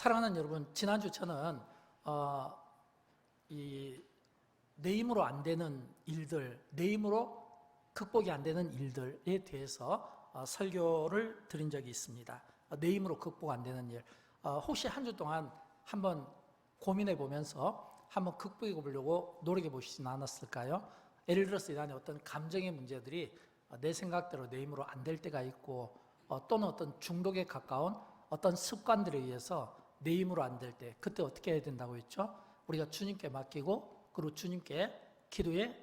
사랑하는 여러분, 지난주 저는 내 힘으로 안 되는 일들, 내 힘으로 극복이 안 되는 일들에 대해서 설교를 드린 적이 있습니다. 내 힘으로 극복 안 되는 일, 혹시 한 주 동안 한번 고민해 보면서 한번 극복해 보려고 노력해 보시진 않았을까요? 예를 들어서 이런 어떤 감정의 문제들이 내 생각대로 내 힘으로 안 될 때가 있고, 또는 어떤 중독에 가까운 어떤 습관들에 의해서 내 힘으로 안 될 때, 그때 어떻게 해야 된다고 했죠? 우리가 주님께 맡기고 그리고 주님께 기도에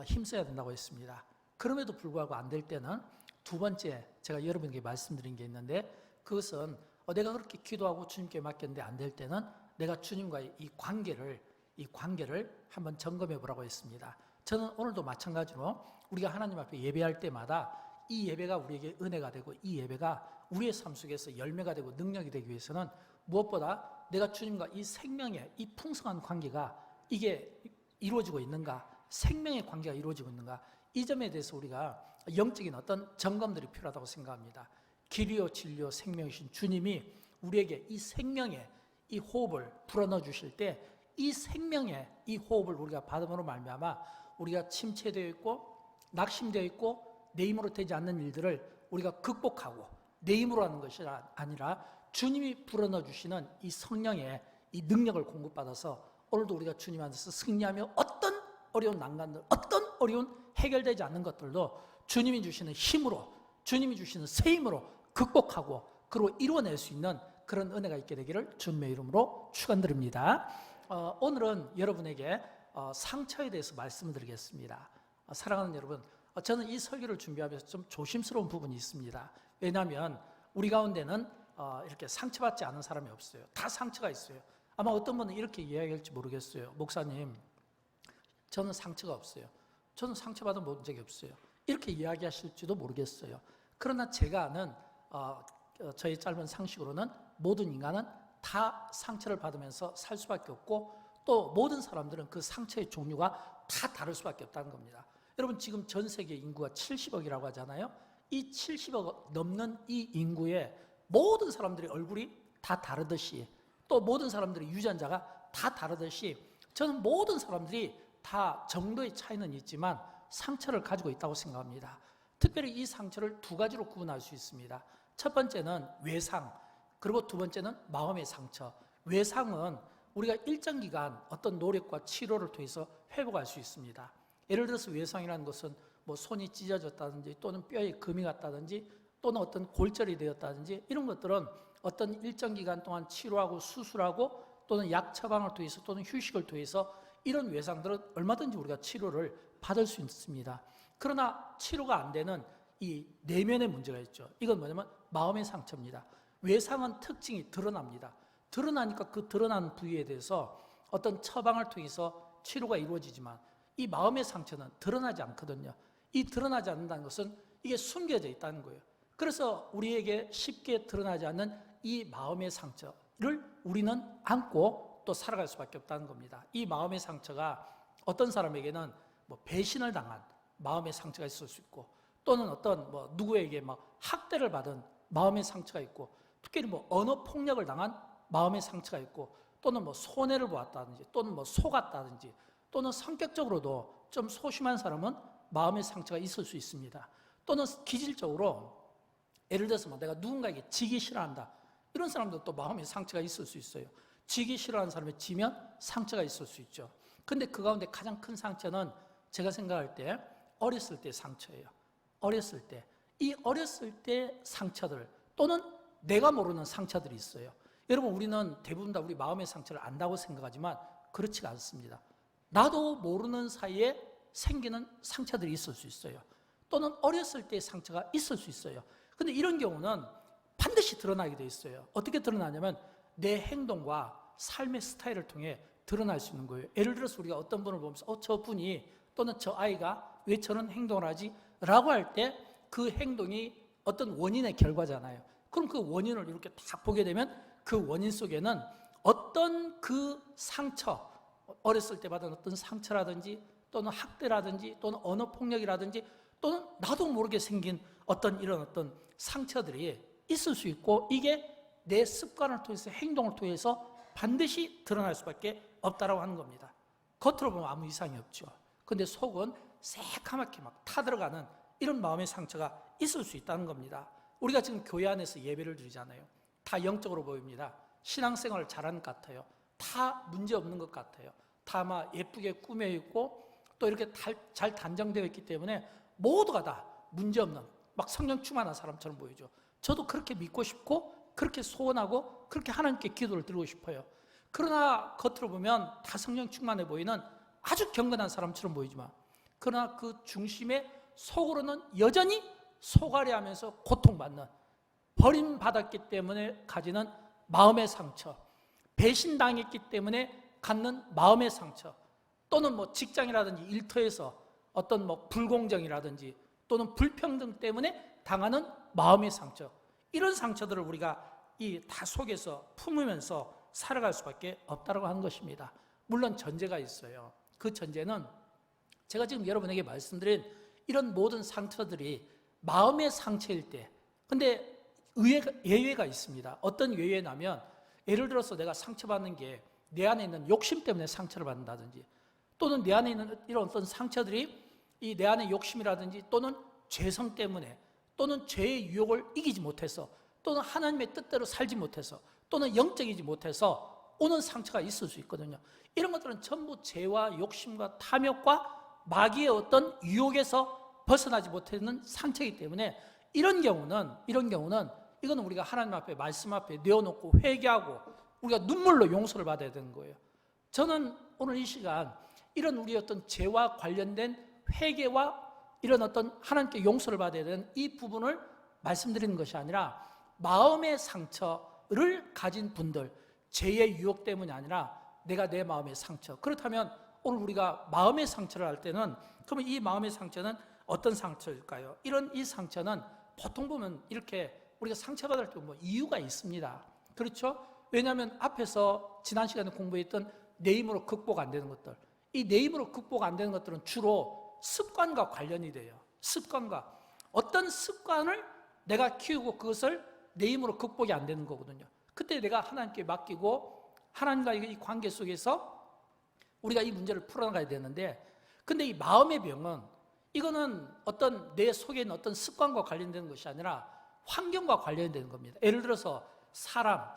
힘써야 된다고 했습니다. 그럼에도 불구하고 안 될 때는 두 번째, 제가 여러분에게 말씀드린 게 있는데, 그것은 내가 그렇게 기도하고 주님께 맡겼는데 안 될 때는 내가 주님과의 이 관계를 한번 점검해 보라고 했습니다. 저는 오늘도 마찬가지로 우리가 하나님 앞에 예배할 때마다 이 예배가 우리에게 은혜가 되고, 이 예배가 우리의 삶 속에서 열매가 되고 능력이 되기 위해서는 무엇보다 내가 주님과 이 생명의 이 풍성한 관계가 이게 이루어지고 있는가, 생명의 관계가 이루어지고 있는가, 이 점에 대해서 우리가 영적인 어떤 점검들이 필요하다고 생각합니다. 길이요 진리요 생명이신 주님이 우리에게 이 생명의 이 호흡을 불어넣어 주실 때, 이 생명의 이 호흡을 우리가 받음으로 말미암아 우리가 침체되어 있고 낙심되어 있고 내 힘으로 되지 않는 일들을 우리가 극복하고, 내 힘으로 하는 것이 아니라 주님이 불어넣어 주시는 이 성령의 이 능력을 공급받아서 오늘도 우리가 주님 안에서 승리하며 어떤 어려운 난관들, 어떤 어려운 해결되지 않는 것들도 주님이 주시는 힘으로, 주님이 주시는 새 힘으로 극복하고 그리고 이루어낼 수 있는 그런 은혜가 있게 되기를 주님의 이름으로 축원드립니다. 오늘은 여러분에게 상처에 대해서 말씀드리겠습니다. 사랑하는 여러분, 저는 이 설교를 준비하면서 좀 조심스러운 부분이 있습니다. 왜냐하면 우리 가운데는 이렇게 상처받지 않은 사람이 없어요. 다 상처가 있어요. 아마 어떤 분은 이렇게 이야기할지 모르겠어요. 목사님, 저는 상처가 없어요. 저는 상처받은 적이 없어요. 이렇게 이야기하실지도 모르겠어요. 그러나 제가 아는 저의 짧은 상식으로는 모든 인간은 다 상처를 받으면서 살 수밖에 없고, 또 모든 사람들은 그 상처의 종류가 다 다를 수밖에 없다는 겁니다. 여러분, 지금 전 세계 인구가 70억이라고 하잖아요. 이 70억 넘는 이 인구의 모든 사람들의 얼굴이 다 다르듯이, 또 모든 사람들의 유전자가 다 다르듯이, 저는 모든 사람들이 다 정도의 차이는 있지만 상처를 가지고 있다고 생각합니다. 특별히 이 상처를 두 가지로 구분할 수 있습니다. 첫 번째는 외상, 그리고 두 번째는 마음의 상처. 외상은 우리가 일정 기간 어떤 노력과 치료를 통해서 회복할 수 있습니다. 예를 들어서 외상이라는 것은 뭐 손이 찢어졌다든지, 또는 뼈에 금이 갔다든지, 또는 어떤 골절이 되었다든지, 이런 것들은 어떤 일정 기간 동안 치료하고 수술하고 또는 약 처방을 통해서 또는 휴식을 통해서 이런 외상들은 얼마든지 우리가 치료를 받을 수 있습니다. 그러나 치료가 안 되는 이 내면의 문제가 있죠. 이건 뭐냐면 마음의 상처입니다. 외상은 특징이 드러납니다. 드러나니까 그 드러난 부위에 대해서 어떤 처방을 통해서 치료가 이루어지지만, 이 마음의 상처는 드러나지 않거든요. 이 드러나지 않는다는 것은 이게 숨겨져 있다는 거예요. 그래서 우리에게 쉽게 드러나지 않는 이 마음의 상처를 우리는 안고 또 살아갈 수밖에 없다는 겁니다. 이 마음의 상처가 어떤 사람에게는 뭐 배신을 당한 마음의 상처가 있을 수 있고, 또는 어떤 누구에게 학대를 받은 마음의 상처가 있고, 특히 언어 폭력을 당한 마음의 상처가 있고, 또는 손해를 보았다든지, 또는 속았다든지, 또는 성격적으로도 좀 소심한 사람은 마음의 상처가 있을 수 있습니다. 또는 기질적으로 예를 들어서 내가 누군가에게 지기 싫어한다, 이런 사람도 또 마음의 상처가 있을 수 있어요. 지기 싫어하는 사람이 지면 상처가 있을 수 있죠. 근데 그 가운데 가장 큰 상처는 제가 생각할 때 어렸을 때 상처예요. 어렸을 때, 이 어렸을 때 상처들, 또는 내가 모르는 상처들이 있어요. 여러분, 우리는 대부분 다 우리 마음의 상처를 안다고 생각하지만 그렇지가 않습니다. 나도 모르는 사이에 생기는 상처들이 있을 수 있어요. 또는 어렸을 때의 상처가 있을 수 있어요. 근데 이런 경우는 반드시 드러나게 돼 있어요. 어떻게 드러나냐면 내 행동과 삶의 스타일을 통해 드러날 수 있는 거예요. 예를 들어서 우리가 어떤 분을 보면서 저 분이, 또는 저 아이가 왜 저런 행동을 하지? 라고 할 때 그 행동이 어떤 원인의 결과잖아요. 그럼 그 원인을 이렇게 딱 보게 되면 그 원인 속에는 어떤 그 상처, 어렸을 때 받은 어떤 상처라든지, 또는 학대라든지, 또는 언어 폭력이라든지, 또는 나도 모르게 생긴 어떤 이런 어떤 상처들이 있을 수 있고, 이게 내 습관을 통해서 행동을 통해서 반드시 드러날 수밖에 없다라고 하는 겁니다. 겉으로 보면 아무 이상이 없죠. 근데 속은 새카맣게 막 타들어가는 이런 마음의 상처가 있을 수 있다는 겁니다. 우리가 지금 교회 안에서 예배를 드리잖아요. 다 영적으로 보입니다. 신앙생활을 잘하는 것 같아요. 다 문제 없는 것 같아요. 다 막 예쁘게 꾸며 있고 또 이렇게 잘 단정되어 있기 때문에 모두가 다 문제 없는 막 성령 충만한 사람처럼 보이죠. 저도 그렇게 믿고 싶고 그렇게 소원하고 그렇게 하나님께 기도를 드리고 싶어요. 그러나 겉으로 보면 다 성령 충만해 보이는 아주 경건한 사람처럼 보이지만, 그러나 그 중심에 속으로는 여전히 속앓이하면서 고통받는, 버림받았기 때문에 가지는 마음의 상처, 배신당했기 때문에 갖는 마음의 상처, 또는 뭐 직장이라든지 일터에서 어떤 뭐 불공정이라든지 또는 불평등 때문에 당하는 마음의 상처, 이런 상처들을 우리가 이 다 속에서 품으면서 살아갈 수밖에 없다고 하는 것입니다. 물론 전제가 있어요. 그 전제는 제가 지금 여러분에게 말씀드린 이런 모든 상처들이 마음의 상처일 때, 근데 예외가 있습니다. 어떤 예외냐면, 예를 들어서 내가 상처받는 게 내 안에 있는 욕심 때문에 상처를 받는다든지, 또는 내 안에 있는 이런 어떤 상처들이 이 내 안의 욕심이라든지 또는 죄성 때문에, 또는 죄의 유혹을 이기지 못해서, 또는 하나님의 뜻대로 살지 못해서, 또는 영적이지 못해서 오는 상처가 있을 수 있거든요. 이런 것들은 전부 죄와 욕심과 탐욕과 마귀의 어떤 유혹에서 벗어나지 못하는 상처이기 때문에 이런 경우는 이거는 우리가 하나님 앞에, 말씀 앞에 내어놓고 회개하고 우리가 눈물로 용서를 받아야 되는 거예요. 저는 오늘 이 시간 이런 우리 어떤 죄와 관련된 회개와 이런 어떤 하나님께 용서를 받아야 되는 이 부분을 말씀드리는 것이 아니라, 마음의 상처를 가진 분들, 죄의 유혹 때문이 아니라 내가 내 마음의 상처, 그렇다면 오늘 우리가 마음의 상처를 할 때는, 그러면 이 마음의 상처는 어떤 상처일까요? 이 상처는 보통 보면 이렇게 우리가 상처받을 때 뭐 이유가 있습니다. 그렇죠? 왜냐하면 앞에서 지난 시간에 공부했던 내 힘으로 극복 안 되는 것들, 이 내 힘으로 극복 안 되는 것들은 주로 습관과 관련이 돼요. 습관과, 어떤 습관을 내가 키우고 그것을 내 힘으로 극복이 안 되는 거거든요. 그때 내가 하나님께 맡기고 하나님과 이 관계 속에서 우리가 이 문제를 풀어나가야 되는데, 근데 이 마음의 병은, 이거는 어떤 내 속에 있는 어떤 습관과 관련되는 것이 아니라 환경과 관련되는 겁니다. 예를 들어서 사람,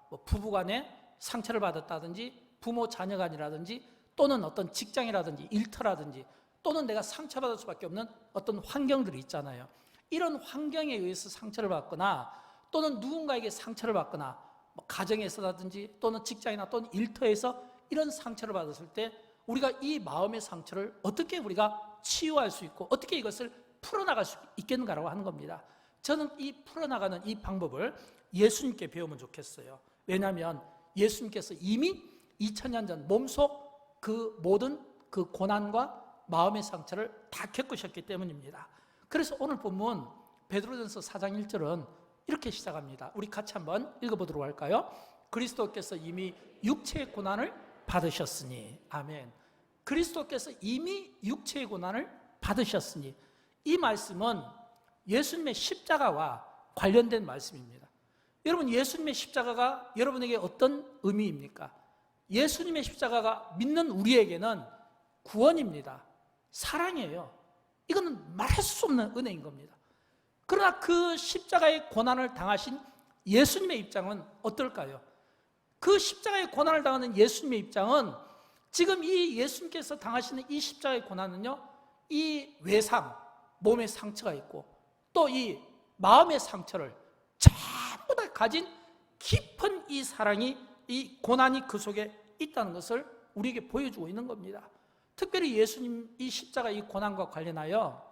뭐 부부간에 상처를 받았다든지, 부모 자녀간이라든지, 또는 어떤 직장이라든지 일터라든지, 또는 내가 상처받을 수밖에 없는 어떤 환경들이 있잖아요. 이런 환경에 의해서 상처를 받거나, 또는 누군가에게 상처를 받거나, 뭐 가정에서라든지 또는 직장이나 또는 일터에서 이런 상처를 받았을 때 우리가 이 마음의 상처를 어떻게 우리가 치유할 수 있고 어떻게 이것을 풀어나갈 수 있겠는가라고 하는 겁니다. 저는 이 풀어나가는 이 방법을 예수님께 배우면 좋겠어요. 왜냐하면 예수님께서 이미 2000년 전 몸속 그 모든 그 고난과 마음의 상처를 다 겪으셨기 때문입니다. 그래서 오늘 본문 베드로전서 4장 1절은 이렇게 시작합니다. 우리 같이 한번 읽어보도록 할까요? 그리스도께서 이미 육체의 고난을 받으셨으니. 아멘. 그리스도께서 이미 육체의 고난을 받으셨으니, 이 말씀은 예수님의 십자가와 관련된 말씀입니다. 여러분, 예수님의 십자가가 여러분에게 어떤 의미입니까? 예수님의 십자가가 믿는 우리에게는 구원입니다. 사랑이에요. 이거는 말할 수 없는 은혜인 겁니다. 그러나 그 십자가의 고난을 당하신 예수님의 입장은 어떨까요? 그 십자가의 고난을 당하는 예수님의 입장은, 지금 이 예수님께서 당하시는 이 십자가의 고난은요, 이 외상, 몸에 상처가 있고 또 이 마음의 상처를 전부 다 가진 깊은 이 사랑이, 이 고난이 그 속에 있다는 것을 우리에게 보여주고 있는 겁니다. 특별히 예수님 이 십자가 이 고난과 관련하여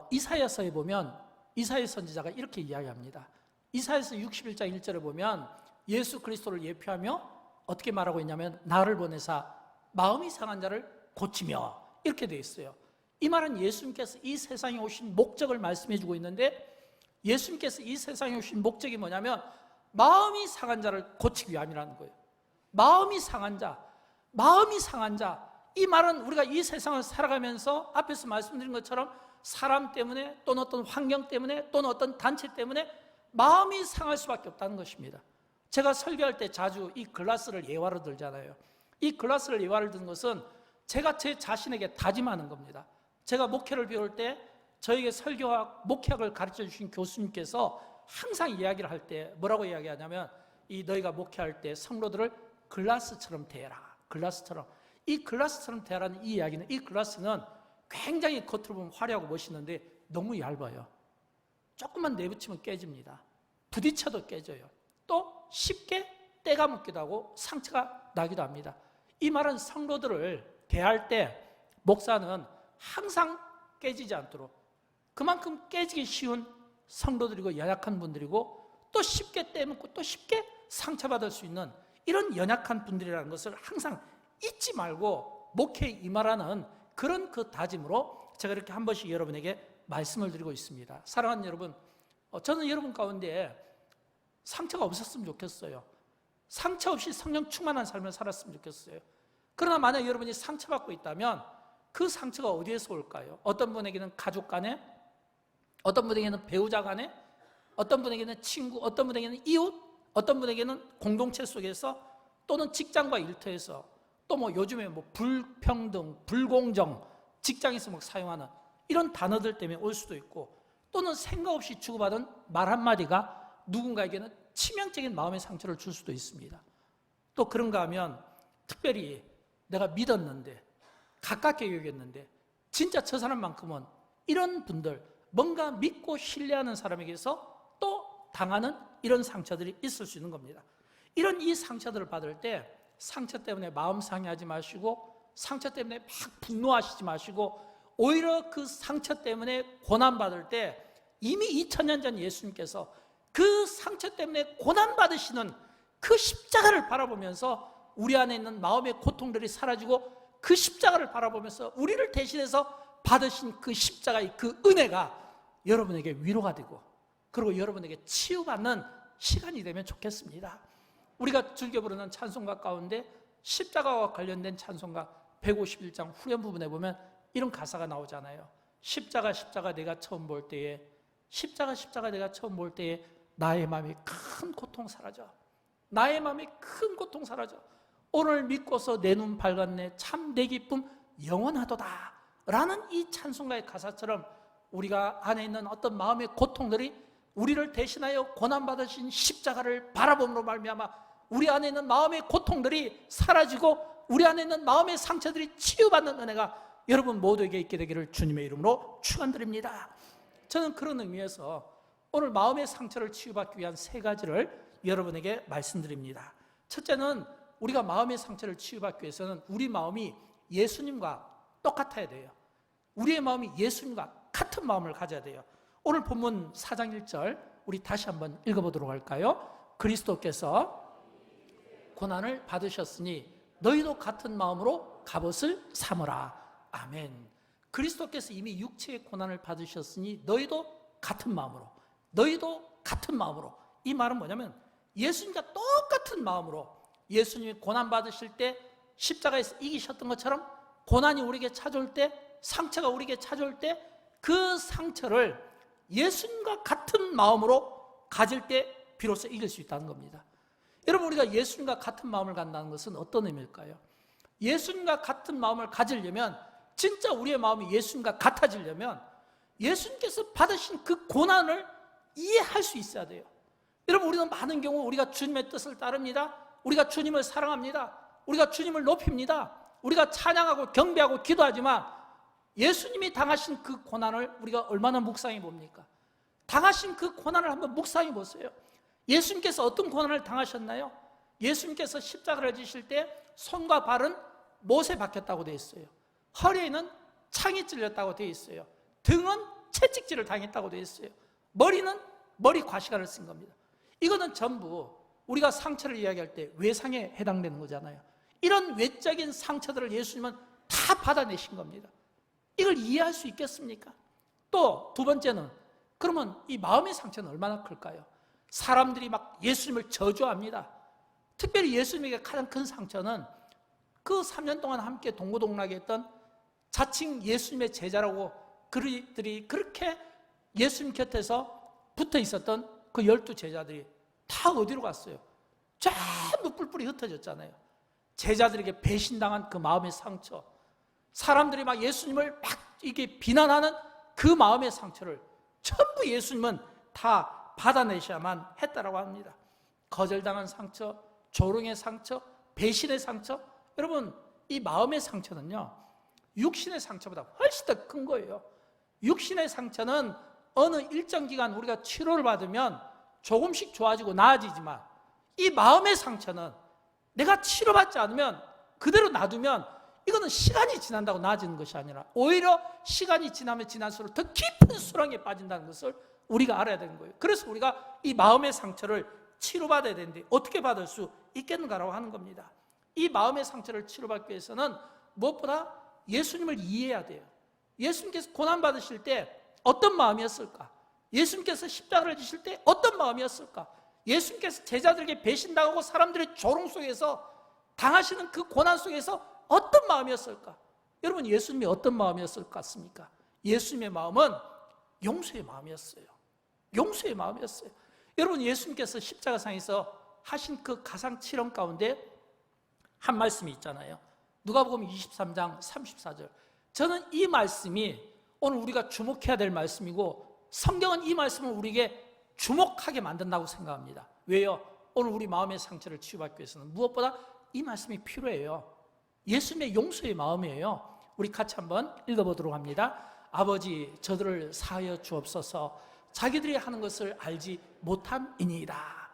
이사야서에 보면 이사야 선지자가 이렇게 이야기합니다. 이사야서 61장 1절에 보면 예수 그리스도를 예표하며 어떻게 말하고 있냐면, 나를 보내사 마음이 상한 자를 고치며, 이렇게 되어 있어요. 이 말은 예수님께서 이 세상에 오신 목적을 말씀해 주고 있는데, 예수님께서 이 세상에 오신 목적이 뭐냐면 마음이 상한 자를 고치기 위함이라는 거예요. 마음이 상한 자, 이 말은 우리가 이 세상을 살아가면서 앞에서 말씀드린 것처럼 사람 때문에 또는 어떤 환경 때문에 또는 어떤 단체 때문에 마음이 상할 수밖에 없다는 것입니다. 제가 설교할 때 자주 이 글라스를 예화로 들잖아요. 이 글라스를 예화를 드는 것은 제가 제 자신에게 다짐하는 겁니다. 제가 목회를 배울 때 저에게 설교학, 목회학을 가르쳐 주신 교수님께서 항상 이야기를 할 때 뭐라고 이야기하냐면, 이 너희가 목회할 때 성도들을 글라스처럼 대해라. 글라스처럼. 이 글라스처럼 대하라는 이 이야기는, 이 글라스는 굉장히 겉으로 보면 화려하고 멋있는데 너무 얇아요. 조금만 내붙이면 깨집니다. 부딪혀도 깨져요. 또 쉽게 때가 묻기도 하고 상처가 나기도 합니다. 이 말은 성도들을 대할 때 목사는 항상 깨지지 않도록, 그만큼 깨지기 쉬운 성도들이고 연약한 분들이고 또 쉽게 때묻고 또 쉽게 상처받을 수 있는 이런 연약한 분들이라는 것을 항상 잊지 말고 목회에 임하라는 그런 그 다짐으로 제가 이렇게 한 번씩 여러분에게 말씀을 드리고 있습니다. 사랑하는 여러분, 저는 여러분 가운데 상처가 없었으면 좋겠어요. 상처 없이 성령 충만한 삶을 살았으면 좋겠어요. 그러나 만약 여러분이 상처받고 있다면 그 상처가 어디에서 올까요? 어떤 분에게는 가족 간에, 어떤 분에게는 배우자 간에, 어떤 분에게는 친구, 어떤 분에게는 이웃, 어떤 분에게는 공동체 속에서, 또는 직장과 일터에서, 또 뭐 요즘에 뭐 불평등, 불공정, 직장에서 막 사용하는 이런 단어들 때문에 올 수도 있고, 또는 생각 없이 주고받은 말 한마디가 누군가에게는 치명적인 마음의 상처를 줄 수도 있습니다. 또 그런가 하면 특별히 내가 믿었는데, 가깝게 여겼는데 진짜 저 사람만큼은, 이런 분들, 뭔가 믿고 신뢰하는 사람에게서 또 당하는 이런 상처들이 있을 수 있는 겁니다. 이런 이 상처들을 받을 때 상처 때문에 마음 상해하지 마시고, 상처 때문에 막 분노하시지 마시고, 오히려 그 상처 때문에 고난받을 때 이미 2000년 전 예수님께서 그 상처 때문에 고난받으시는 그 십자가를 바라보면서 우리 안에 있는 마음의 고통들이 사라지고, 그 십자가를 바라보면서 우리를 대신해서 받으신 그 십자가의 그 은혜가 여러분에게 위로가 되고, 그리고 여러분에게 치유받는 시간이 되면 좋겠습니다. 우리가 즐겨 부르는 찬송가 가운데 십자가와 관련된 찬송가 151장 후렴 부분에 보면 이런 가사가 나오잖아요. 십자가 십자가 내가 처음 볼 때에, 십자가 십자가 내가 처음 볼 때에 나의 마음이 큰 고통 사라져. 나의 마음이 큰 고통 사라져. 오늘 믿고서 내 눈 밝았네. 참 내 기쁨 영원하도다. 라는 이 찬송가의 가사처럼 우리가 안에 있는 어떤 마음의 고통들이 우리를 대신하여 고난받으신 십자가를 바라봄으로 말미암아 우리 안에 있는 마음의 고통들이 사라지고, 우리 안에 있는 마음의 상처들이 치유받는 은혜가 여러분 모두에게 있게 되기를 주님의 이름으로 축원드립니다. 저는 그런 의미에서 오늘 마음의 상처를 치유받기 위한 3가지를 여러분에게 말씀드립니다. 첫째는, 우리가 마음의 상처를 치유받기 위해서는 우리 마음이 예수님과 똑같아야 돼요. 우리의 마음이 예수님과 같은 마음을 가져야 돼요. 오늘 본문 4장 1절 우리 다시 한번 읽어보도록 할까요? 그리스도께서 고난을 받으셨으니 너희도 같은 마음으로 갑옷을 삼으라. 아멘. 그리스도께서 이미 육체의 고난을 받으셨으니 너희도 같은 마음으로, 너희도 같은 마음으로. 이 말은 뭐냐면 예수님과 똑같은 마음으로, 예수님이 고난 받으실 때 십자가에서 이기셨던 것처럼 고난이 우리에게 찾아올 때, 상처가 우리에게 찾아올 때 그 상처를 예수님과 같은 마음으로 가질 때 비로소 이길 수 있다는 겁니다. 여러분, 우리가 예수님과 같은 마음을 갖는다는 것은 어떤 의미일까요? 예수님과 같은 마음을 가지려면, 진짜 우리의 마음이 예수님과 같아지려면 예수님께서 받으신 그 고난을 이해할 수 있어야 돼요. 여러분, 우리는 많은 경우 우리가 주님의 뜻을 따릅니다. 우리가 주님을 사랑합니다. 우리가 주님을 높입니다. 우리가 찬양하고 경배하고 기도하지만 예수님이 당하신 그 고난을 우리가 얼마나 묵상해 봅니까? 당하신 그 고난을 한번 묵상해 보세요. 예수님께서 어떤 고난을 당하셨나요? 예수님께서 십자가를 지실 때 손과 발은 못에 박혔다고 되어 있어요. 허리에는 창이 찔렸다고 되어 있어요. 등은 채찍질을 당했다고 되어 있어요. 머리는 머리 과시관을 쓴 겁니다. 이거는 전부 우리가 상처를 이야기할 때 외상에 해당되는 거잖아요. 이런 외적인 상처들을 예수님은 다 받아내신 겁니다. 이걸 이해할 수 있겠습니까? 또 2번째는, 그러면 이 마음의 상처는 얼마나 클까요? 사람들이 막 예수님을 저주합니다. 특별히 예수님에게 가장 큰 상처는 그 3년 동안 함께 동고동락에 했던 자칭 예수님의 제자라고 그들이 그렇게 예수님 곁에서 붙어 있었던 그 12제자들이 다 어디로 갔어요? 전부 뿔뿔이 흩어졌잖아요. 제자들에게 배신당한 그 마음의 상처, 사람들이 막 예수님을 막 이게 비난하는 그 마음의 상처를 전부 예수님은 다 받아내셔야만 했다라고 합니다. 거절당한 상처, 조롱의 상처, 배신의 상처. 여러분, 이 마음의 상처는요, 육신의 상처보다 훨씬 더 큰 거예요. 육신의 상처는 어느 일정 기간 우리가 치료를 받으면 조금씩 좋아지고 나아지지만, 이 마음의 상처는 내가 치료받지 않으면, 그대로 놔두면 이거는 시간이 지난다고 나아지는 것이 아니라 오히려 시간이 지나면 지날수록 더 깊은 수렁에 빠진다는 것을 우리가 알아야 되는 거예요. 그래서 우리가 이 마음의 상처를 치료받아야 되는데 어떻게 받을 수 있겠는가라고 하는 겁니다. 이 마음의 상처를 치료받기 위해서는 무엇보다 예수님을 이해해야 돼요. 예수님께서 고난받으실 때 어떤 마음이었을까? 예수님께서 십자가를 지실 때 어떤 마음이었을까? 예수님께서 제자들에게 배신당하고 사람들의 조롱 속에서 당하시는 그 고난 속에서 어떤 마음이었을까? 여러분, 예수님이 어떤 마음이었을 것 같습니까? 예수님의 마음은 용서의 마음이었어요. 용서의 마음이었어요. 여러분, 예수님께서 십자가상에서 하신 그 가상 칠언 가운데 한 말씀이 있잖아요. 누가복음 23장 34절. 저는 이 말씀이 오늘 우리가 주목해야 될 말씀이고, 성경은 이 말씀을 우리에게 주목하게 만든다고 생각합니다. 왜요? 오늘 우리 마음의 상처를 치유받기 위해서는 무엇보다 이 말씀이 필요해요. 예수님의 용서의 마음이에요. 우리 같이 한번 읽어보도록 합니다. 아버지, 저들을 사하여 주옵소서. 자기들이 하는 것을 알지 못함이니이다.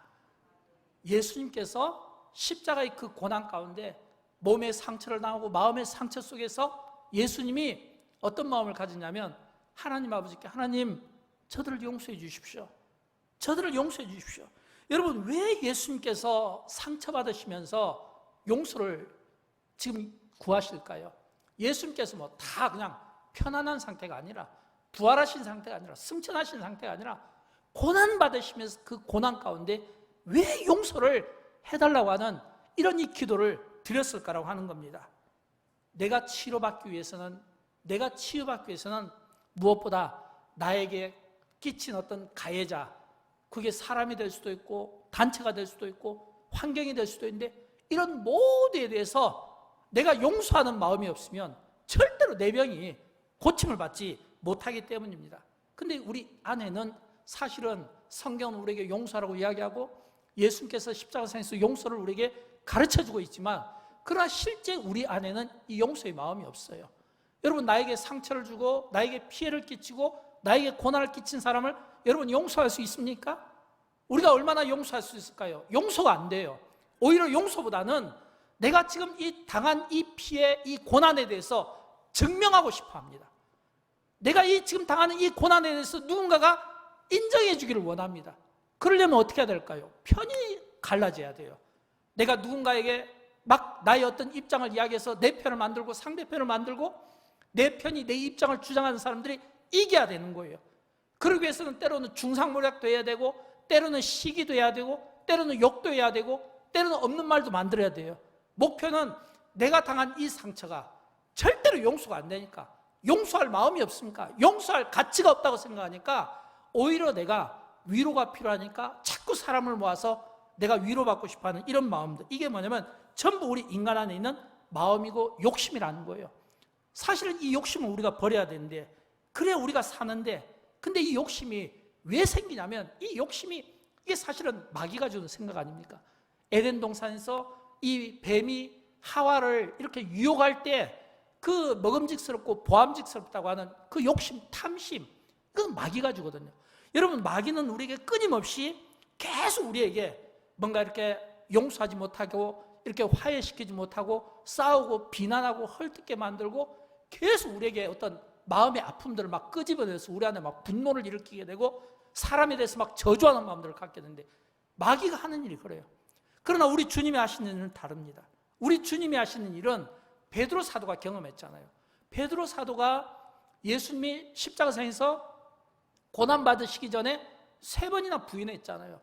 예수님께서 십자가의 그 고난 가운데 몸의 상처를 당하고 마음의 상처 속에서 예수님이 어떤 마음을 가졌냐면, 하나님 아버지께, 하나님, 저들을 용서해 주십시오. 저들을 용서해 주십시오. 여러분, 왜 예수님께서 상처받으시면서 용서를 지금 구하실까요? 예수님께서 뭐 다 그냥 편안한 상태가 아니라, 부활하신 상태가 아니라, 승천하신 상태가 아니라 고난받으시면서 그 고난 가운데 왜 용서를 해달라고 하는 이런 이 기도를 드렸을까라고 하는 겁니다. 내가 치료받기 위해서는, 내가 치유받기 위해서는 무엇보다 나에게 끼친 어떤 가해자, 그게 사람이 될 수도 있고 단체가 될 수도 있고 환경이 될 수도 있는데, 이런 모두에 대해서 내가 용서하는 마음이 없으면 절대로 내 병이 고침을 받지 못하기 때문입니다. 근데 우리 안에는 사실은 성경은 우리에게 용서하라고 이야기하고 예수님께서 십자가상에서 용서를 우리에게 가르쳐주고 있지만, 그러나 실제 우리 안에는 이 용서의 마음이 없어요. 여러분, 나에게 상처를 주고 나에게 피해를 끼치고 나에게 고난을 끼친 사람을 여러분 용서할 수 있습니까? 우리가 얼마나 용서할 수 있을까요? 용서가 안 돼요. 오히려 용서보다는 내가 지금 이 당한 이 피해, 이 고난에 대해서 증명하고 싶어 합니다. 내가 이 지금 당하는 이 고난에 대해서 누군가가 인정해 주기를 원합니다. 그러려면 어떻게 해야 될까요? 편이 갈라져야 돼요. 내가 누군가에게 막 나의 어떤 입장을 이야기해서 내 편을 만들고 상대편을 만들고 내 편이 내 입장을 주장하는 사람들이 이겨야 되는 거예요. 그러기 위해서는 때로는 중상모략도 해야 되고, 때로는 시기도 해야 되고, 때로는 욕도 해야 되고, 때로는 없는 말도 만들어야 돼요. 목표는 내가 당한 이 상처가 절대로 용서가 안 되니까, 용서할 마음이 없으니까, 용서할 가치가 없다고 생각하니까 오히려 내가 위로가 필요하니까 자꾸 사람을 모아서 내가 위로받고 싶어하는 이런 마음들, 이게 뭐냐면 전부 우리 인간 안에 있는 마음이고 욕심이라는 거예요. 사실은 이 욕심을 우리가 버려야 되는데, 그래야 우리가 사는데, 근데 이 욕심이 왜 생기냐면, 이 욕심이 이게 사실은 마귀가 주는 생각 아닙니까? 에덴 동산에서 이 뱀이 하와를 이렇게 유혹할 때 그 먹음직스럽고 보암직스럽다고 하는 그 욕심, 탐심, 그건 마귀가 주거든요. 여러분, 마귀는 우리에게 끊임없이 계속 우리에게 뭔가 이렇게 용서하지 못하고, 이렇게 화해시키지 못하고, 싸우고 비난하고 헐뜯게 만들고, 계속 우리에게 어떤 마음의 아픔들을 막 끄집어내서 우리 안에 막 분노를 일으키게 되고, 사람에 대해서 막 저주하는 마음들을 갖게 되는데, 마귀가 하는 일이 그래요. 그러나 우리 주님이 하시는 일은 다릅니다. 우리 주님이 하시는 일은 베드로 사도가 경험했잖아요. 베드로 사도가 예수님이 십자가상에서 고난받으시기 전에 3번이나 부인했잖아요.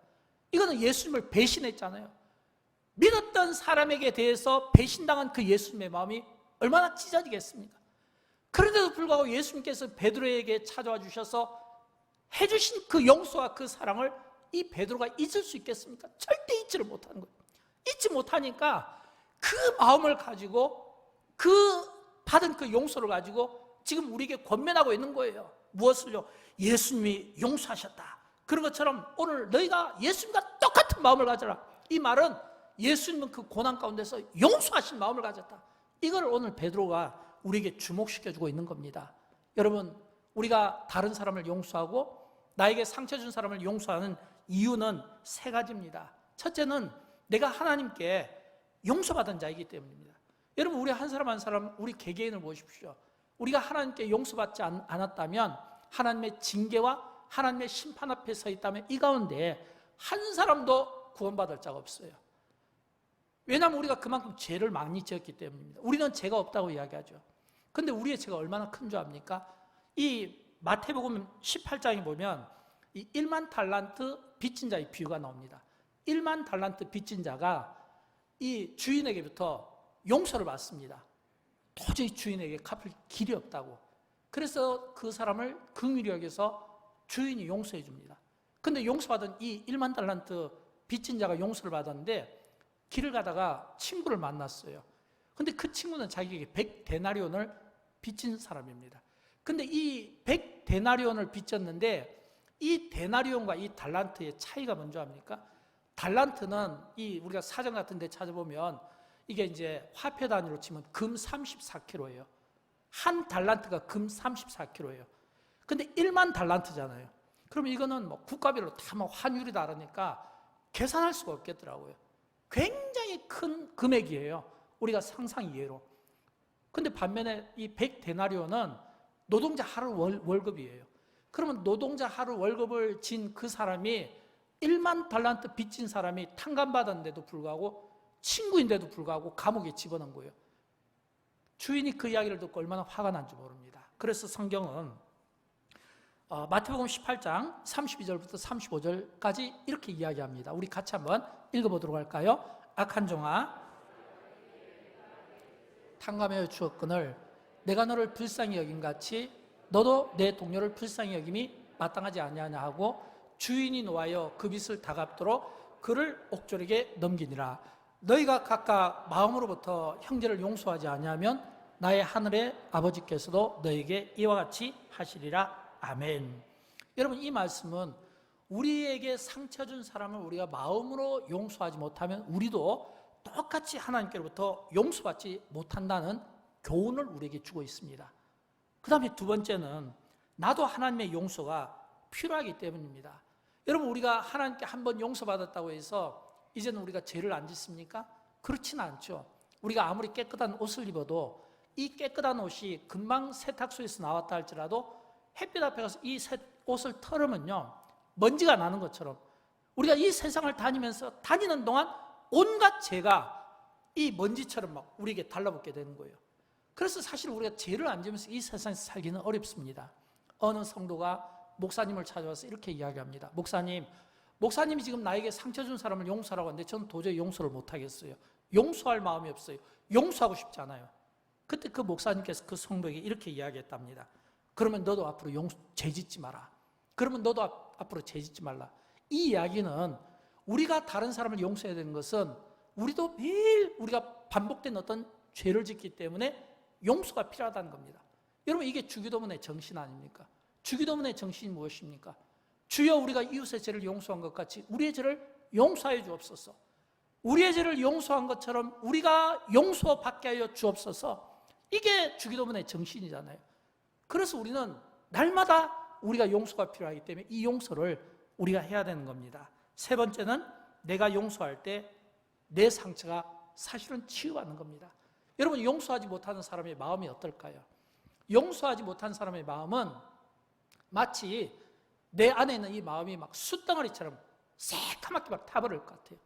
이거는 예수님을 배신했잖아요. 믿었던 사람에게 대해서 배신당한 그 예수님의 마음이 얼마나 찢어지겠습니까? 그런데도 불구하고 예수님께서 베드로에게 찾아와 주셔서 해주신 그 용서와 그 사랑을 이 베드로가 잊을 수 있겠습니까? 절대 잊지를 못하는 거예요. 잊지 못하니까 그 마음을 가지고 그 받은 그 용서를 가지고 지금 우리에게 권면하고 있는 거예요. 무엇을요? 예수님이 용서하셨다. 그런 것처럼 오늘 너희가 예수님과 똑같은 마음을 가져라. 이 말은 예수님은 그 고난 가운데서 용서하신 마음을 가졌다. 이걸 오늘 베드로가 우리에게 주목시켜주고 있는 겁니다. 여러분, 우리가 다른 사람을 용서하고 나에게 상처 준 사람을 용서하는 이유는 세 가지입니다. 첫째는 내가 하나님께 용서받은 자이기 때문입니다. 여러분, 우리 한 사람 한 사람, 우리 개개인을 보십시오. 우리가 하나님께 용서받지 않았다면 하나님의 징계와 하나님의 심판 앞에 서 있다면 이 가운데 한 사람도 구원받을 자가 없어요. 왜냐하면 우리가 그만큼 죄를 많이 지었기 때문입니다. 우리는 죄가 없다고 이야기하죠. 그런데 우리의 죄가 얼마나 큰 줄 압니까? 이 마태복음 18장에 보면 이 1만 달란트 빚진 자의 비유가 나옵니다. 1만 달란트 빚진 자가 이 주인에게부터 용서를 받습니다. 도저히 주인에게 갚을 길이 없다고. 그래서 그 사람을 긍휼히 여겨서 주인이 용서해 줍니다. 근데 용서받은 이 1만 달란트 빚진 자가 용서를 받았는데 길을 가다가 친구를 만났어요. 근데 그 친구는 자기에게 100데나리온을 빚진 사람입니다. 근데 이 100데나리온을 빚졌는데 이 데나리온과 이 달란트의 차이가 뭔지 압니까? 달란트는 이 우리가 사전 같은 데 찾아보면 이게 이제 화폐 단위로 치면 금 34kg예요. 한 달란트가 금 34kg예요. 근데 1만 달란트잖아요. 그러면 이거는 뭐 국가별로 다 뭐 환율이 다르니까 계산할 수가 없겠더라고요. 굉장히 큰 금액이에요. 우리가 상상 이해로. 근데 반면에 이 100데나리온은 노동자 하루 월급이에요. 그러면 노동자 하루 월급을 진 그 사람이 1만 달란트 빚진 사람이 탕감받았는데도 불구하고 친구인데도 불구하고 감옥에 집어넣은 거예요. 주인이 그 이야기를 듣고 얼마나 화가 난지 모릅니다. 그래서 성경은 마태복음 18장 32절부터 35절까지 이렇게 이야기합니다. 우리 같이 한번 읽어보도록 할까요? 악한 종아, 탕감하여 주었거늘 내가 너를 불쌍히 여김같이 너도 내 동료를 불쌍히 여김이 마땅하지 아니하냐 하고 주인이 노하여 그 빚을 다 갚도록 그를 옥졸에게 넘기니라. 너희가 각각 마음으로부터 형제를 용서하지 아니하면 나의 하늘의 아버지께서도 너에게 이와 같이 하시리라. 아멘. 여러분, 이 말씀은 우리에게 상처 준 사람을 우리가 마음으로 용서하지 못하면 우리도 똑같이 하나님께로부터 용서받지 못한다는 교훈을 우리에게 주고 있습니다. 그 다음에 두 번째는 나도 하나님의 용서가 필요하기 때문입니다. 여러분, 우리가 하나님께 한번 용서받았다고 해서 이제는 우리가 죄를 안 짓습니까? 그렇지는 않죠. 우리가 아무리 깨끗한 옷을 입어도 이 깨끗한 옷이 금방 세탁소에서 나왔다 할지라도 햇빛 앞에 가서 이 옷을 털으면요 먼지가 나는 것처럼 우리가 이 세상을 다니면서 다니는 동안 온갖 죄가 이 먼지처럼 막 우리에게 달라붙게 되는 거예요. 그래서 사실 우리가 죄를 안 지으면서 이 세상에서 살기는 어렵습니다. 어느 성도가 목사님을 찾아와서 이렇게 이야기합니다. 목사님이 지금 나에게 상처 준 사람을 용서하라고 하는데 저는 도저히 용서를 못하겠어요. 용서할 마음이 없어요. 용서하고 싶지 않아요. 그때 그 목사님께서 그 성도에게 이렇게 이야기했답니다. 그러면 너도 앞으로 죄 짓지 마라. 그러면 너도 앞으로 죄 짓지 말라. 이 이야기는 우리가 다른 사람을 용서해야 되는 것은 우리도 매일 우리가 반복된 어떤 죄를 짓기 때문에 용서가 필요하다는 겁니다. 여러분, 이게 주기도문의 정신 아닙니까? 주기도문의 정신이 무엇입니까? 주여 우리가 이웃의 죄를 용서한 것 같이 우리의 죄를 용서하여 주옵소서. 우리의 죄를 용서한 것처럼 우리가 용서받게 하여 주옵소서. 이게 주기도문의 정신이잖아요. 그래서 우리는 날마다 우리가 용서가 필요하기 때문에 이 용서를 우리가 해야 되는 겁니다. 세 번째는 내가 용서할 때 내 상처가 사실은 치유받는 겁니다. 여러분, 용서하지 못하는 사람의 마음이 어떨까요? 용서하지 못한 사람의 마음은 마치 내 안에 있는 이 마음이 막 숯덩어리처럼 새카맣게 막 타버릴 것 같아요.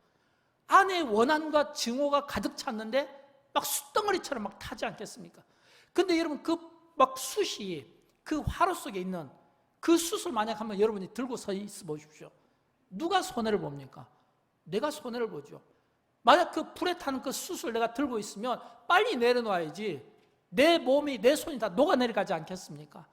안에 원한과 증오가 가득 찼는데 막 숯덩어리처럼 막 타지 않겠습니까? 근데 여러분, 그 막 숯이 그 화로 속에 있는 그 숯을 만약 한번 여러분이 들고 서 있어 보십시오. 누가 손해를 봅니까? 내가 손해를 보죠. 만약 그 불에 타는 그 숯을 내가 들고 있으면 빨리 내려놔야지 내 몸이, 내 손이 다 녹아내려가지 않겠습니까?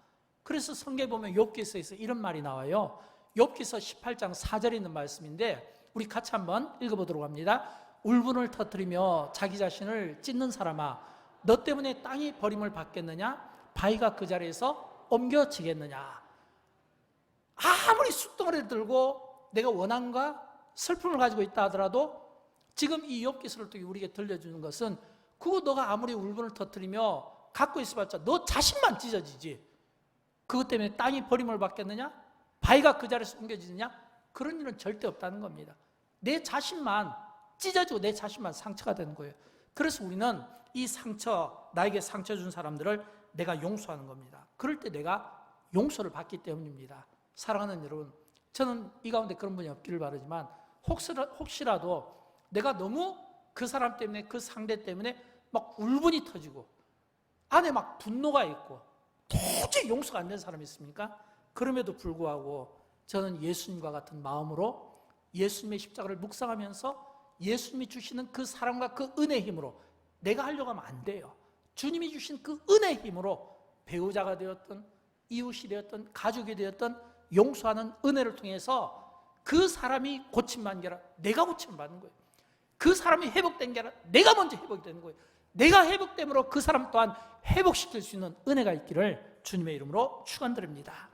그래서 성경에 보면 욥기서에서 이런 말이 나와요. 욥기서 18장 4절에 있는 말씀인데 우리 같이 한번 읽어보도록 합니다. 울분을 터뜨리며 자기 자신을 찢는 사람아, 너 때문에 땅이 버림을 받겠느냐? 바위가 그 자리에서 옮겨지겠느냐? 아무리 숫덩어리를 들고 내가 원한과 슬픔을 가지고 있다 하더라도 지금 이 욥기서를 통해 우리에게 들려주는 것은 그거 너가 아무리 울분을 터뜨리며 갖고 있어봤자 너 자신만 찢어지지, 그것 때문에 땅이 버림을 받겠느냐? 바위가 그 자리에서 옮겨지느냐? 그런 일은 절대 없다는 겁니다. 내 자신만 찢어지고 내 자신만 상처가 되는 거예요. 그래서 우리는 이 상처, 나에게 상처 준 사람들을 내가 용서하는 겁니다. 그럴 때 내가 용서를 받기 때문입니다. 사랑하는 여러분, 저는 이 가운데 그런 분이 없기를 바라지만 혹시라도 내가 너무 그 사람 때문에, 그 상대 때문에 막 울분이 터지고 안에 막 분노가 있고 도저히 용서가 안 되는 사람이 있습니까? 그럼에도 불구하고 저는 예수님과 같은 마음으로 예수님의 십자가를 묵상하면서 예수님이 주시는 그 사랑과 그 은혜의 힘으로, 내가 하려고 하면 안 돼요. 주님이 주신 그 은혜의 힘으로 배우자가 되었든 이웃이 되었든 가족이 되었든 용서하는 은혜를 통해서 그 사람이 고침받는 게 아니라 내가 고침을 받는 거예요. 그 사람이 회복된 게 아니라 내가 먼저 회복이 되는 거예요. 내가 회복됨으로 그 사람 또한 회복시킬 수 있는 은혜가 있기를 주님의 이름으로 축원드립니다.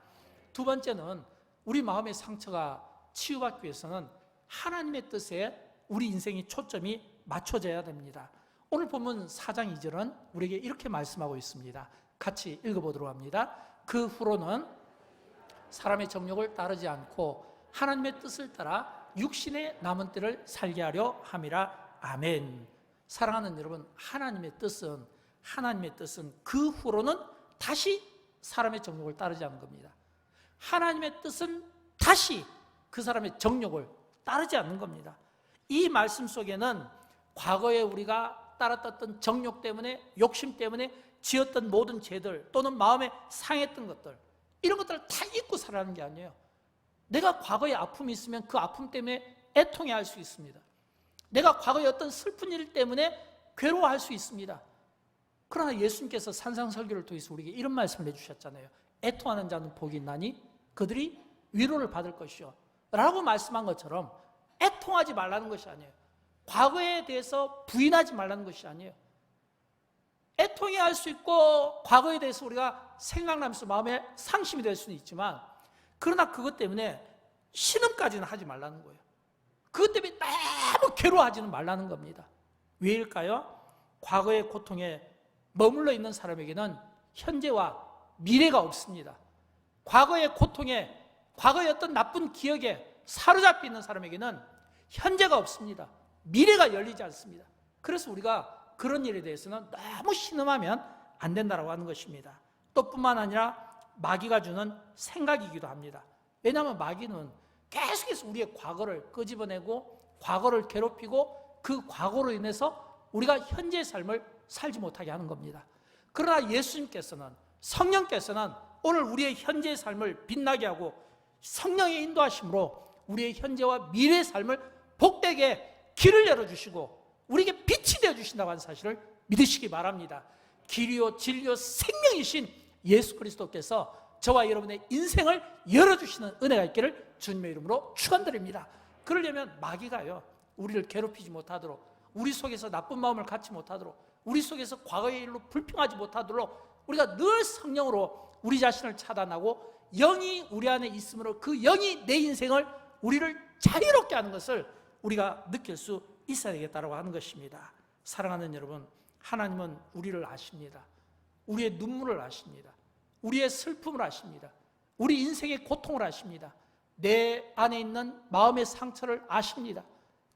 두 번째는 우리 마음의 상처가 치유받기 위해서는 하나님의 뜻에 우리 인생의 초점이 맞춰져야 됩니다. 오늘 본문 4장 2절은 우리에게 이렇게 말씀하고 있습니다. 같이 읽어보도록 합니다. 그 후로는 사람의 정욕을 따르지 않고 하나님의 뜻을 따라 육신의 남은 때를 살게 하려 함이라. 아멘. 사랑하는 여러분, 하나님의 뜻은 그 후로는 다시 사람의 정욕을 따르지 않는 겁니다. 하나님의 뜻은 다시 그 사람의 정욕을 따르지 않는 겁니다. 이 말씀 속에는 과거에 우리가 따랐던 정욕 때문에, 욕심 때문에 지었던 모든 죄들 또는 마음에 상했던 것들, 이런 것들을 다 잊고 살아가는 게 아니에요. 내가 과거에 아픔이 있으면 그 아픔 때문에 애통해할 수 있습니다. 내가 과거에 어떤 슬픈 일 때문에 괴로워할 수 있습니다. 그러나 예수님께서 산상설교를 통해서 우리에게 이런 말씀을 해주셨잖아요. 애통하는 자는 복이 있나니 그들이 위로를 받을 것이요 라고 말씀한 것처럼 애통하지 말라는 것이 아니에요. 과거에 대해서 부인하지 말라는 것이 아니에요. 애통해할 수 있고 과거에 대해서 우리가 생각나면서 마음에 상심이 될 수는 있지만, 그러나 그것 때문에 신음까지는 하지 말라는 거예요. 그것 때문에 너무 괴로워하지는 말라는 겁니다. 왜일까요? 과거의 고통에 머물러 있는 사람에게는 현재와 미래가 없습니다. 과거의 고통에, 과거의 어떤 나쁜 기억에 사로잡혀 있는 사람에게는 현재가 없습니다. 미래가 열리지 않습니다. 그래서 우리가 그런 일에 대해서는 너무 신음하면 안 된다고 하는 것입니다. 또 뿐만 아니라 마귀가 주는 생각이기도 합니다. 왜냐하면 마귀는 계속해서 우리의 과거를 끄집어내고 과거를 괴롭히고 그 과거로 인해서 우리가 현재의 삶을 살지 못하게 하는 겁니다. 그러나 예수님께서는, 성령께서는 오늘 우리의 현재의 삶을 빛나게 하고 성령의 인도하심으로 우리의 현재와 미래의 삶을 복되게 길을 열어주시고 우리에게 빛이 되어주신다고 하는 사실을 믿으시기 바랍니다. 길이요 진리요 생명이신 예수 그리스도께서 저와 여러분의 인생을 열어주시는 은혜가 있기를 주님의 이름으로 축원드립니다. 그러려면 마귀가요, 우리를 괴롭히지 못하도록, 우리 속에서 나쁜 마음을 갖지 못하도록, 우리 속에서 과거의 일로 불평하지 못하도록 우리가 늘 성령으로 우리 자신을 차단하고 영이 우리 안에 있으므로 그 영이 내 인생을, 우리를 자유롭게 하는 것을 우리가 느낄 수 있어야 되겠다고 하는 것입니다. 사랑하는 여러분, 하나님은 우리를 아십니다. 우리의 눈물을 아십니다. 우리의 슬픔을 아십니다. 우리 인생의 고통을 아십니다. 내 안에 있는 마음의 상처를 아십니다.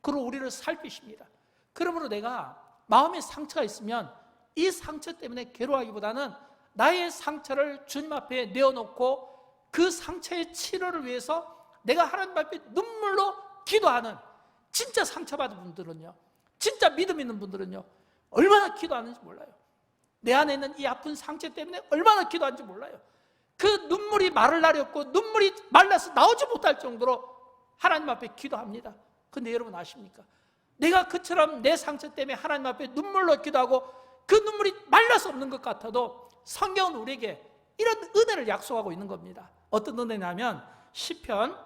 그리고 우리를 살피십니다. 그러므로 내가 마음의 상처가 있으면 이 상처 때문에 괴로워하기보다는 나의 상처를 주님 앞에 내어놓고 그 상처의 치료를 위해서 내가 하나님 앞에 눈물로 기도하는, 진짜 상처받은 분들은요, 진짜 믿음 있는 분들은요, 얼마나 기도하는지 몰라요. 내 안에 있는 이 아픈 상처 때문에 얼마나 기도하는지 몰라요. 그 눈물이 마를 날이 없고 눈물이 말라서 나오지 못할 정도로 하나님 앞에 기도합니다. 근데 여러분 아십니까? 내가 그처럼 내 상처 때문에 하나님 앞에 눈물로 기도하고 그 눈물이 말라서 없는 것 같아도 성경은 우리에게 이런 은혜를 약속하고 있는 겁니다. 어떤 은혜냐면 시편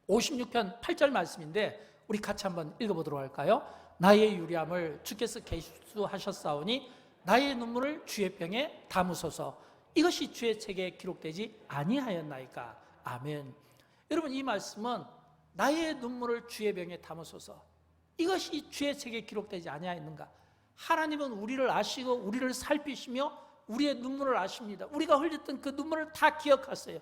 56편 8절 말씀인데 우리 같이 한번 읽어보도록 할까요? 나의 유리함을 주께서 계수하셨사오니 나의 눈물을 주의 병에 담으소서. 이것이 주의 책에 기록되지 아니하였나이까. 아멘. 여러분, 이 말씀은 나의 눈물을 주의 병에 담으소서, 이것이 주의 책에 기록되지 아니하였는가. 하나님은 우리를 아시고 우리를 살피시며 우리의 눈물을 아십니다. 우리가 흘렸던 그 눈물을 다 기억하세요.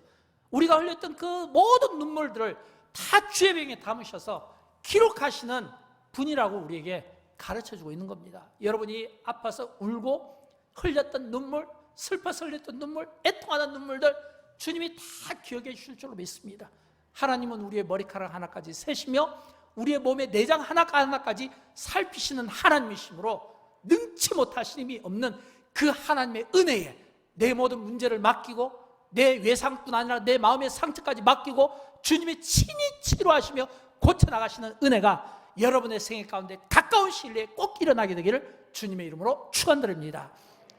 우리가 흘렸던 그 모든 눈물들을 다 주의 병에 담으셔서 기록하시는 분이라고 우리에게 가르쳐주고 있는 겁니다. 여러분이 아파서 울고 흘렸던 눈물, 슬퍼서 흘렸던 눈물, 애통하는 눈물들 주님이 다 기억해 주실 줄로 믿습니다. 하나님은 우리의 머리카락 하나까지 세시며 우리의 몸의 내장 하나까지 살피시는 하나님이시므로 능치 못하신 힘이 없는 그 하나님의 은혜에 내 모든 문제를 맡기고 내 외상뿐 아니라 내 마음의 상처까지 맡기고 주님이 친히 치료하시며 고쳐나가시는 은혜가 여러분의 생애 가운데 가까운 시일 내에 꼭 일어나게 되기를 주님의 이름으로 축원드립니다.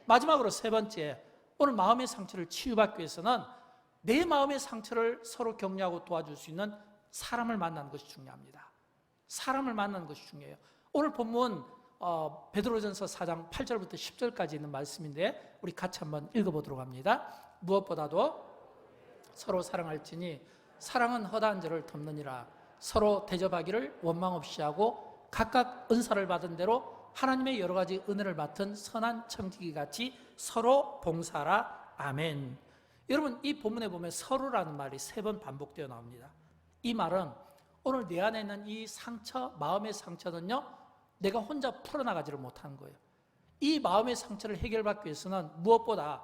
마지막으로 세 번째, 오늘 마음의 상처를 치유받기 위해서는 내 마음의 상처를 서로 격려하고 도와줄 수 있는 사람을 만나는 것이 중요합니다. 사람을 만나는 것이 중요해요. 오늘 본문 베드로전서 4장 8절부터 10절까지 있는 말씀인데 우리 같이 한번 읽어보도록 합니다. 무엇보다도 서로 사랑할지니 사랑은 허다한 죄를 덮느니라. 서로 대접하기를 원망 없이 하고 각각 은사를 받은 대로 하나님의 여러 가지 은혜를 맡은 선한 청지기 같이 서로 봉사하라. 아멘. 여러분, 이 본문에 보면 서로라는 말이 3번 반복되어 나옵니다. 이 말은 오늘 내 안에 있는 이 상처, 마음의 상처는요, 내가 혼자 풀어나가지를 못하는 거예요. 이 마음의 상처를 해결받기 위해서는 무엇보다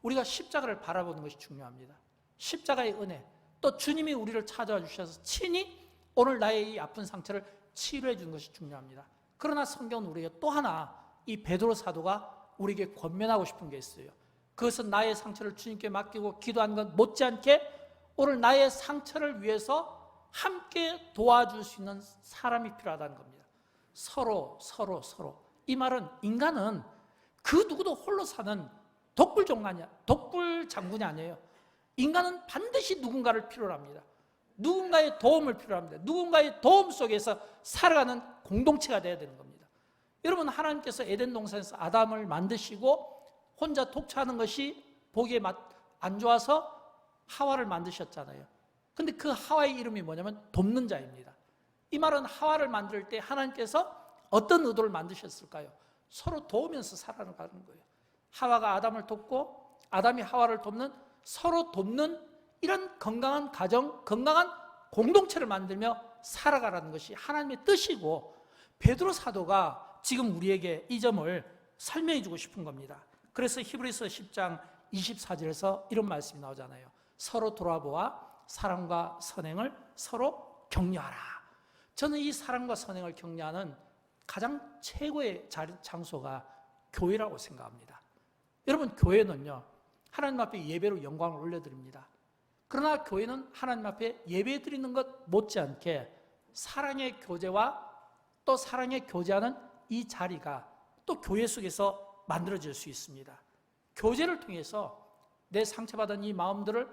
우리가 십자가를 바라보는 것이 중요합니다. 십자가의 은혜, 또 주님이 우리를 찾아와 주셔서 친히 오늘 나의 이 아픈 상처를 치료해 주는 것이 중요합니다. 그러나 성경은 우리에게 또 하나 이 베드로 사도가 우리에게 권면하고 싶은 게 있어요. 그것은 나의 상처를 주님께 맡기고 기도하는 것 못지않게 오늘 나의 상처를 위해서 함께 도와줄 수 있는 사람이 필요하다는 겁니다. 서로. 이 말은 인간은 그 누구도 홀로 사는 독불 장군이 아니에요. 인간은 반드시 누군가를 필요로 합니다. 누군가의 도움을 필요로 합니다. 누군가의 도움 속에서 살아가는 공동체가 되어야 되는 겁니다. 여러분, 하나님께서 에덴 동산에서 아담을 만드시고 혼자 독차하는 것이 보기에 안 좋아서 하와를 만드셨잖아요. 근데 그 하와의 이름이 뭐냐면 돕는 자입니다. 이 말은 하와를 만들 때 하나님께서 어떤 의도를 만드셨을까요? 서로 도우면서 살아가는 거예요. 하와가 아담을 돕고 아담이 하와를 돕는, 서로 돕는 이런 건강한 가정, 건강한 공동체를 만들며 살아가라는 것이 하나님의 뜻이고, 베드로 사도가 지금 우리에게 이 점을 설명해 주고 싶은 겁니다. 그래서 히브리서 10장 24절에서 이런 말씀이 나오잖아요. 서로 돌아보아 사랑과 선행을 서로 격려하라. 저는 이 사랑과 선행을 격려하는 가장 최고의 장소가 교회라고 생각합니다. 여러분, 교회는요, 하나님 앞에 예배로 영광을 올려드립니다. 그러나 교회는 하나님 앞에 예배 드리는 것 못지않게 사랑의 교제와 또 사랑의 교제하는 이 자리가 또 교회 속에서 만들어질 수 있습니다. 교제를 통해서 내 상처받은 이 마음들을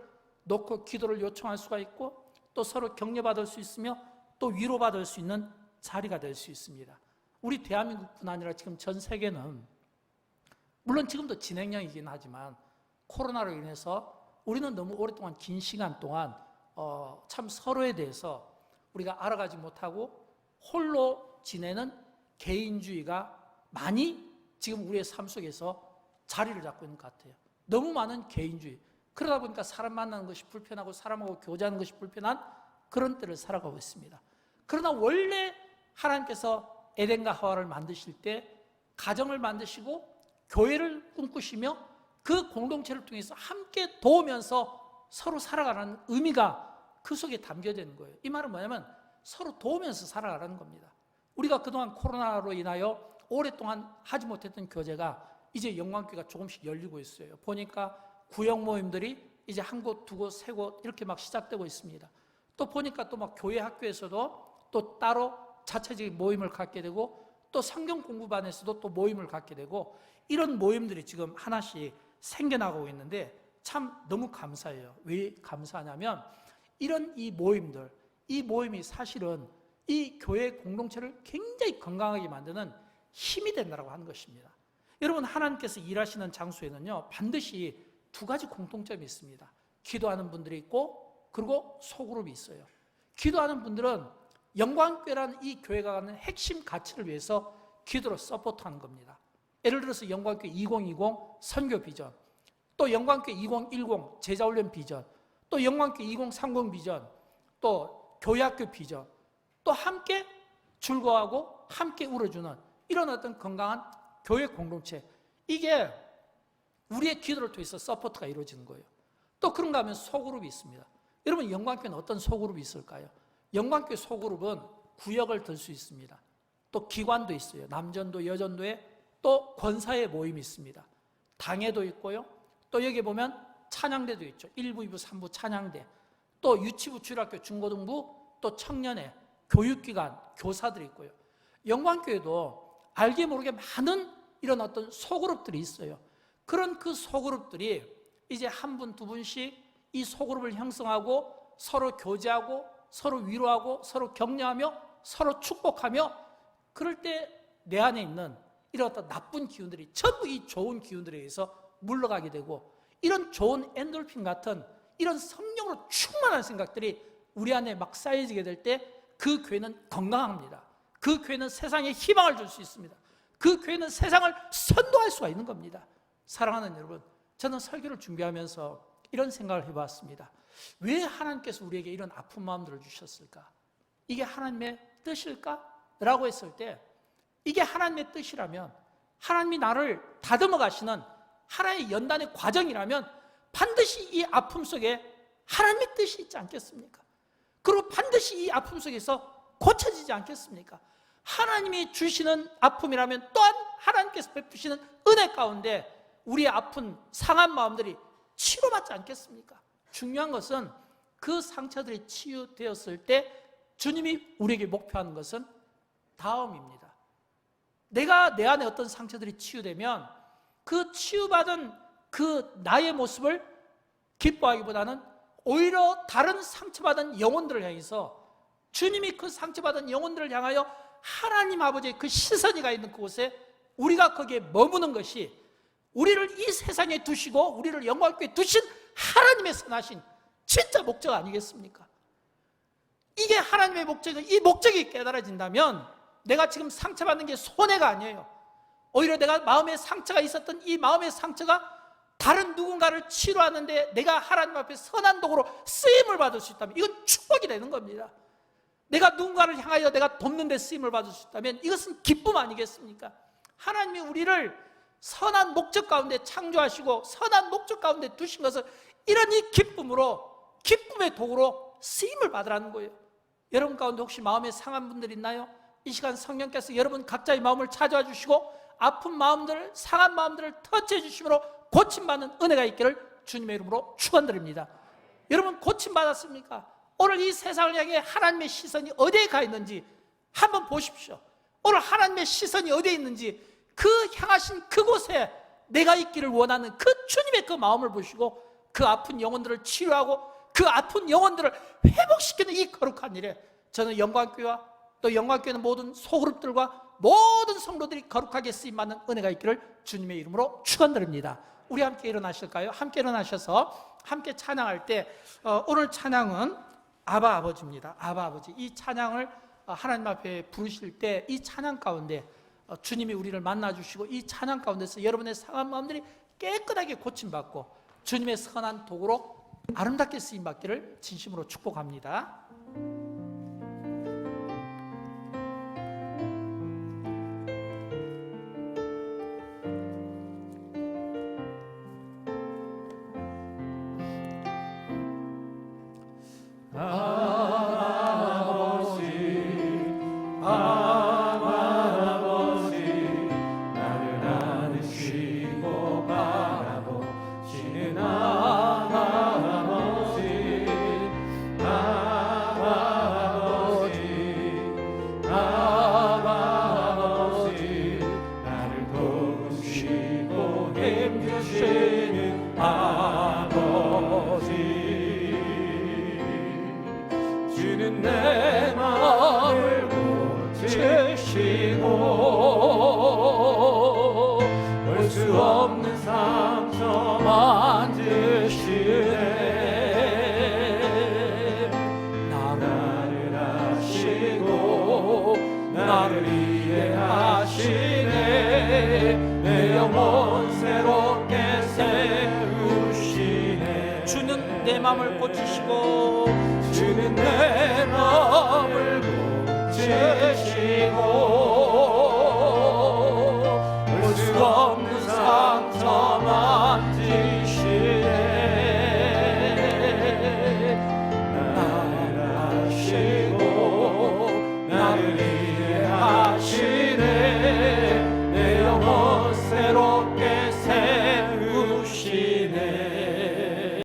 놓고 기도를 요청할 수가 있고, 또 서로 격려받을 수 있으며 또 위로받을 수 있는 자리가 될 수 있습니다. 우리 대한민국뿐 아니라 지금 전 세계는, 물론 지금도 진행형이긴 하지만 코로나로 인해서 우리는 너무 오랫동안, 긴 시간 동안 참 서로에 대해서 우리가 알아가지 못하고 홀로 지내는 개인주의가 많이 지금 우리의 삶 속에서 자리를 잡고 있는 것 같아요. 너무 많은 개인주의. 그러다 보니까 사람 만나는 것이 불편하고 사람하고 교제하는 것이 불편한 그런 때를 살아가고 있습니다. 그러나 원래 하나님께서 에덴과 하와를 만드실 때 가정을 만드시고 교회를 꿈꾸시며 그 공동체를 통해서 함께 도우면서 서로 살아가라는 의미가 그 속에 담겨져 있는 거예요. 이 말은 뭐냐면 서로 도우면서 살아가라는 겁니다. 우리가 그동안 코로나로 인하여 오랫동안 하지 못했던 교제가 이제 영광교회가 조금씩 열리고 있어요. 보니까 구역 모임들이 이제 한 곳, 두 곳, 세 곳 이렇게 막 시작되고 있습니다. 또 보니까 또 막 교회 학교에서도 또 따로 자체적인 모임을 갖게 되고, 또 성경 공부반에서도 또 모임을 갖게 되고, 이런 모임들이 지금 하나씩 생겨나고 있는데 참 너무 감사해요. 왜 감사하냐면 이런 이 모임들, 이 모임이 사실은 이 교회 공동체를 굉장히 건강하게 만드는 힘이 된다고 하는 것입니다. 여러분, 하나님께서 일하시는 장소에는요, 반드시 두 가지 공통점이 있습니다. 기도하는 분들이 있고, 그리고 소그룹이 있어요. 기도하는 분들은 영광교회라는 이 교회가 갖는 핵심 가치를 위해서 기도로 서포트하는 겁니다. 예를 들어서 영광교회 2020 선교 비전, 또 영광교회 2010 제자훈련 비전, 또 영광교회 2030 비전, 또 교회학교 비전, 또 함께 즐거워하고 함께 울어주는 이런 어떤 건강한 교회 공동체, 이게 우리의 기도를 통해서 서포트가 이루어지는 거예요. 또 그런가 하면 소그룹이 있습니다. 여러분, 영광교회는 어떤 소그룹이 있을까요? 영광교회 소그룹은 구역을 들 수 있습니다. 또 기관도 있어요. 남전도, 여전도에 또 권사의 모임이 있습니다. 당회도 있고요. 또 여기 보면 찬양대도 있죠. 1부, 2부, 3부 찬양대, 또 유치부, 주일학교, 중고등부, 또 청년회, 교육기관, 교사들이 있고요. 영광교회도 알게 모르게 많은 이런 어떤 소그룹들이 있어요. 그런 그 소그룹들이 이제 한 분, 두 분씩 이 소그룹을 형성하고 서로 교제하고 서로 위로하고 서로 격려하며 서로 축복하며, 그럴 때 내 안에 있는 이런 어떤 나쁜 기운들이 전부 이 좋은 기운들에 의해서 물러가게 되고, 이런 좋은 엔돌핀 같은 이런 성령으로 충만한 생각들이 우리 안에 막 쌓여지게 될 때 그 교회는 건강합니다. 그 교회는 세상에 희망을 줄 수 있습니다. 그 교회는 세상을 선도할 수가 있는 겁니다. 사랑하는 여러분, 저는 설교를 준비하면서 이런 생각을 해봤습니다. 왜 하나님께서 우리에게 이런 아픈 마음들을 주셨을까? 이게 하나님의 뜻일까? 라고 했을 때, 이게 하나님의 뜻이라면, 하나님이 나를 다듬어 가시는 하나의 연단의 과정이라면 반드시 이 아픔 속에 하나님의 뜻이 있지 않겠습니까? 그리고 반드시 이 아픔 속에서 고쳐지지 않겠습니까? 하나님이 주시는 아픔이라면 또한 하나님께서 베푸시는 은혜 가운데 우리의 아픈 상한 마음들이 치료받지 않겠습니까? 중요한 것은 그 상처들이 치유되었을 때 주님이 우리에게 목표하는 것은 다음입니다. 내가 내 안에 어떤 상처들이 치유되면 그 치유받은 그 나의 모습을 기뻐하기보다는 오히려 다른 상처받은 영혼들을 향해서, 주님이 그 상처받은 영혼들을 향하여 하나님 아버지의 그 시선이 가 있는 그곳에 우리가 거기에 머무는 것이, 우리를 이 세상에 두시고 우리를 영광교회에 두신 하나님의 선하신 진짜 목적 아니겠습니까? 이게 하나님의 목적이고, 이 목적이 깨달아진다면 내가 지금 상처받는 게 손해가 아니에요. 오히려 내가 마음에 상처가 있었던 이 마음의 상처가 다른 누군가를 치료하는데 내가 하나님 앞에 선한 도구로 쓰임을 받을 수 있다면 이건 축복이 되는 겁니다. 내가 누군가를 향하여 내가 돕는 데 쓰임을 받을 수 있다면 이것은 기쁨 아니겠습니까? 하나님이 우리를 선한 목적 가운데 창조하시고 선한 목적 가운데 두신 것을 이런 이 기쁨으로, 기쁨의 도구로 쓰임을 받으라는 거예요. 여러분 가운데 혹시 마음에 상한 분들 있나요? 이 시간 성령께서 여러분 각자의 마음을 찾아와 주시고 아픈 마음들을, 상한 마음들을 터치해 주심으로 고침받는 은혜가 있기를 주님의 이름으로 축원드립니다. 여러분 고침받았습니까? 오늘 이 세상을 향해 하나님의 시선이 어디에 가 있는지 한번 보십시오. 오늘 하나님의 시선이 어디에 있는지, 그 향하신 그곳에 내가 있기를 원하는 그 주님의 그 마음을 보시고 그 아픈 영혼들을 치료하고 그 아픈 영혼들을 회복시키는 이 거룩한 일에 저는 영광교회와 또 영광교회는 모든 소그룹들과 모든 성도들이 거룩하게 쓰임받는 은혜가 있기를 주님의 이름으로 축원드립니다. 우리 함께 일어나실까요? 함께 일어나셔서 함께 찬양할 때 오늘 찬양은 아바 아버지입니다. 아바 아버지. 이 찬양을 하나님 앞에 부르실 때 이 찬양 가운데 주님이 우리를 만나주시고 이 찬양 가운데서 여러분의 상한 마음들이 깨끗하게 고침받고 주님의 선한 도구로 아름답게 쓰임받기를 진심으로 축복합니다. 나를 이해하시네 내 영혼 새롭게 세우시네 주는 내 맘을 고치시고 주는 내 맘